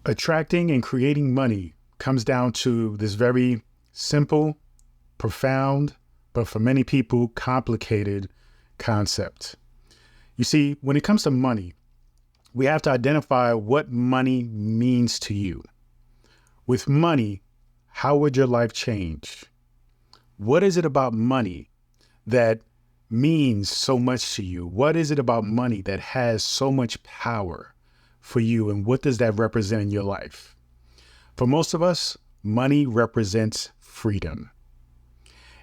Attracting and creating money comes down to this very simple, profound, but for many people, complicated concept. You see, when it comes to money, we have to identify what money means to you. With money, how would your life change? What is it about money that means so much to you? What is it about money that has so much power for you? And what does that represent in your life? For most of us, money represents freedom.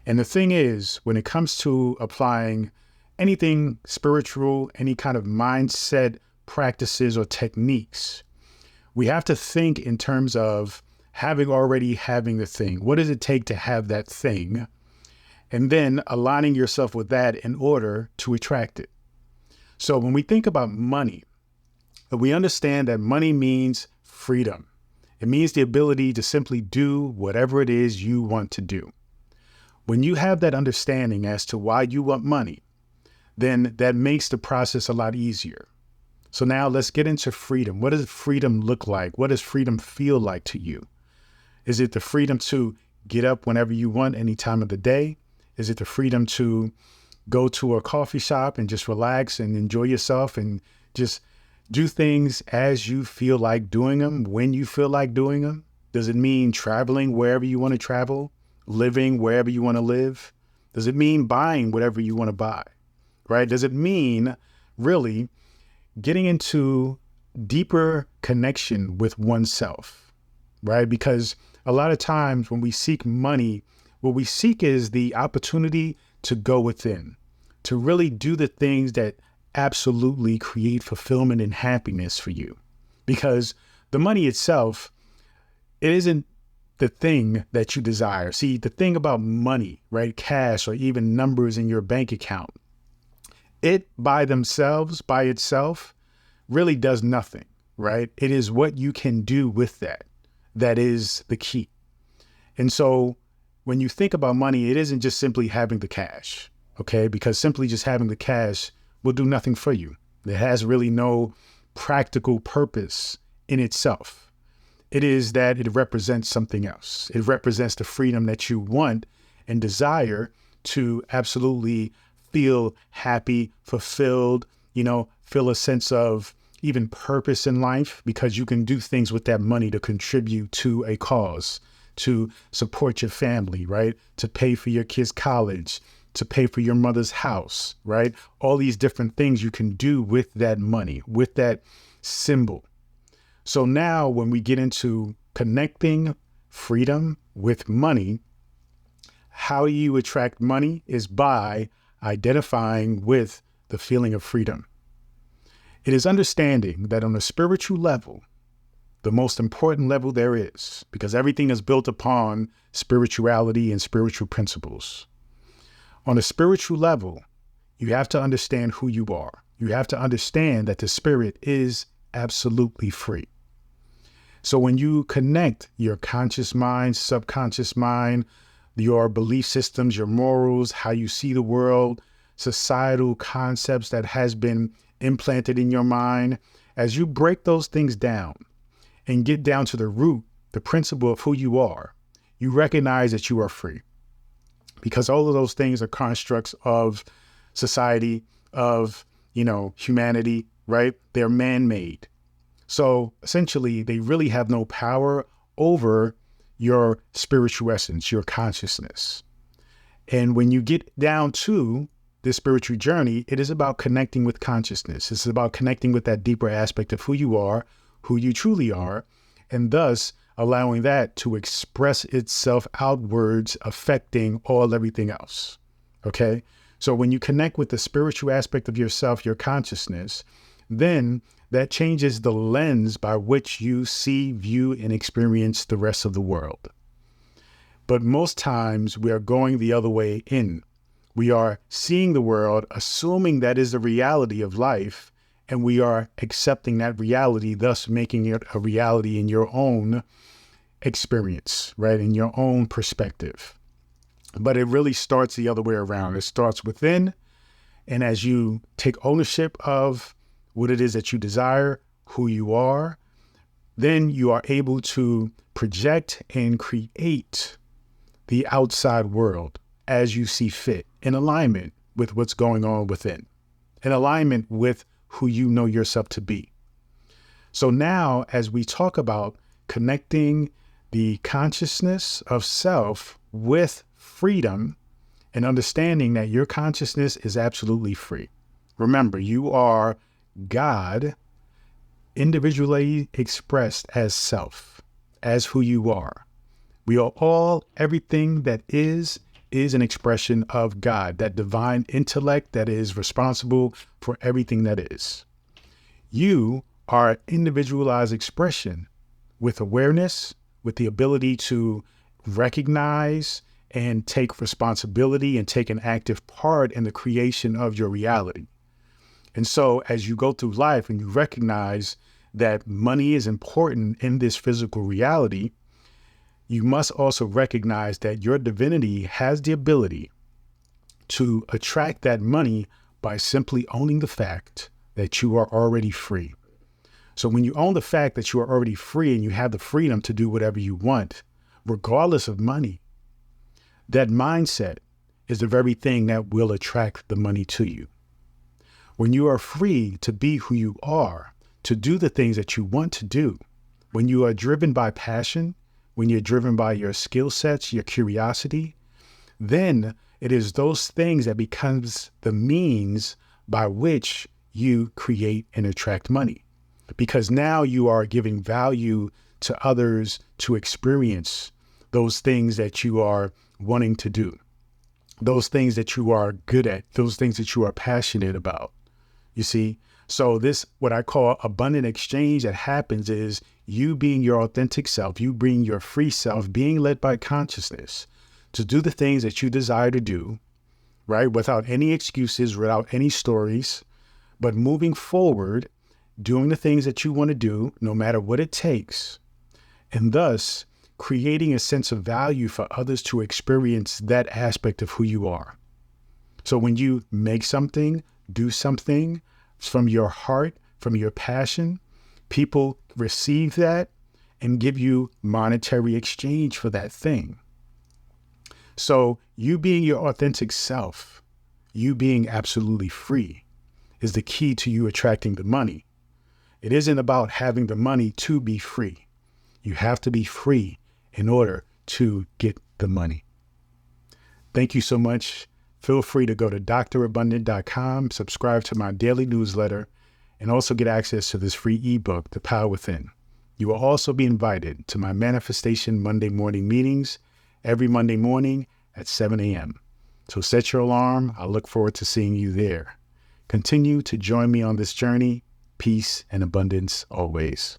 And the thing is, when it comes to applying anything spiritual, any kind of mindset practices or techniques, we have to think in terms of having the thing. What does it take to have that thing? And then aligning yourself with that in order to attract it. So when we think about money, we understand that money means freedom. It means the ability to simply do whatever it is you want to do. When you have that understanding as to why you want money, then that makes the process a lot easier. So now let's get into freedom. What does freedom look like? What does freedom feel like to you? Is it the freedom to get up whenever you want, any time of the day? Is it the freedom to go to a coffee shop and just relax and enjoy yourself and just do things as you feel like doing them, when you feel like doing them? Does it mean traveling wherever you want to travel, living wherever you want to live? Does it mean buying whatever you want to buy, right? Does it mean really getting into deeper connection with oneself, right? Because a lot of times when we seek money, what we seek is the opportunity to go within, to really do the things that absolutely create fulfillment and happiness for you. Because the money itself, it isn't the thing that you desire. See, the thing about money, right? Cash or even numbers in your bank account, it by itself, really does nothing, right? It is what you can do with that is the key. And so when you think about money, it isn't just simply having the cash, okay? Because simply just having the cash will do nothing for you. It has really no practical purpose in itself. It is that it represents something else. It represents the freedom that you want and desire to absolutely feel happy, fulfilled, feel a sense of even purpose in life, because you can do things with that money to contribute to a cause, to support your family, right? To pay for your kids' college, to pay for your mother's house, right? All these different things you can do with that money, with that symbol. So now when we get into connecting freedom with money, how you attract money is by identifying with the feeling of freedom. It is understanding that on a spiritual level, the most important level there is, because everything is built upon spirituality and spiritual principles. On a spiritual level, you have to understand who you are. You have to understand that the spirit is absolutely free. So when you connect your conscious mind, subconscious mind, your belief systems, your morals, how you see the world, societal concepts that has been implanted in your mind, as you break those things down and get down to the root, the principle of who you are, you recognize that you are free. Because all of those things are constructs of society, of, humanity, right? They're man-made. So essentially, they really have no power over your spiritual essence, your consciousness. And when you get down to this spiritual journey, it is about connecting with consciousness. It's about connecting with that deeper aspect of who you are, who you truly are, and thus allowing that to express itself outwards, affecting everything else. Okay? So when you connect with the spiritual aspect of yourself, your consciousness, then that changes the lens by which you see, view, and experience the rest of the world. But most times we are going the other way in. We are seeing the world, assuming that is the reality of life, and we are accepting that reality, thus making it a reality in your own experience, right? In your own perspective. But it really starts the other way around. It starts within, and as you take ownership of what it is that you desire, who you are, then you are able to project and create the outside world as you see fit, in alignment with what's going on within, in alignment with who you know yourself to be. So now, as we talk about connecting the consciousness of self with freedom and understanding that your consciousness is absolutely free. Remember, you are God individually expressed as self, as who you are. We are all, everything that is an expression of God, that divine intellect that is responsible for everything that is. You are an individualized expression with awareness, with the ability to recognize and take responsibility and take an active part in the creation of your reality. And so as you go through life and you recognize that money is important in this physical reality, you must also recognize that your divinity has the ability to attract that money by simply owning the fact that you are already free. So when you own the fact that you are already free and you have the freedom to do whatever you want, regardless of money, that mindset is the very thing that will attract the money to you. When you are free to be who you are, to do the things that you want to do, when you are driven by passion, when you're driven by your skill sets, your curiosity, then it is those things that becomes the means by which you create and attract money. Because now you are giving value to others to experience those things that you are wanting to do, those things that you are good at, those things that you are passionate about. You see? So this, what I call abundant exchange that happens is you being your authentic self, you being your free self, being led by consciousness to do the things that you desire to do, right? Without any excuses, without any stories, but moving forward, doing the things that you want to do, no matter what it takes, and thus creating a sense of value for others to experience that aspect of who you are. So when you make something, do something from your heart, from your passion, people receive that and give you monetary exchange for that thing. So you being your authentic self, you being absolutely free, is the key to you attracting the money. It isn't about having the money to be free. You have to be free in order to get the money. Thank you so much. Feel free to go to drabundant.com, subscribe to my daily newsletter, and also get access to this free ebook, The Power Within. You will also be invited to my Manifestation Monday morning meetings every Monday morning at 7 a.m. So set your alarm. I look forward to seeing you there. Continue to join me on this journey. Peace and abundance always.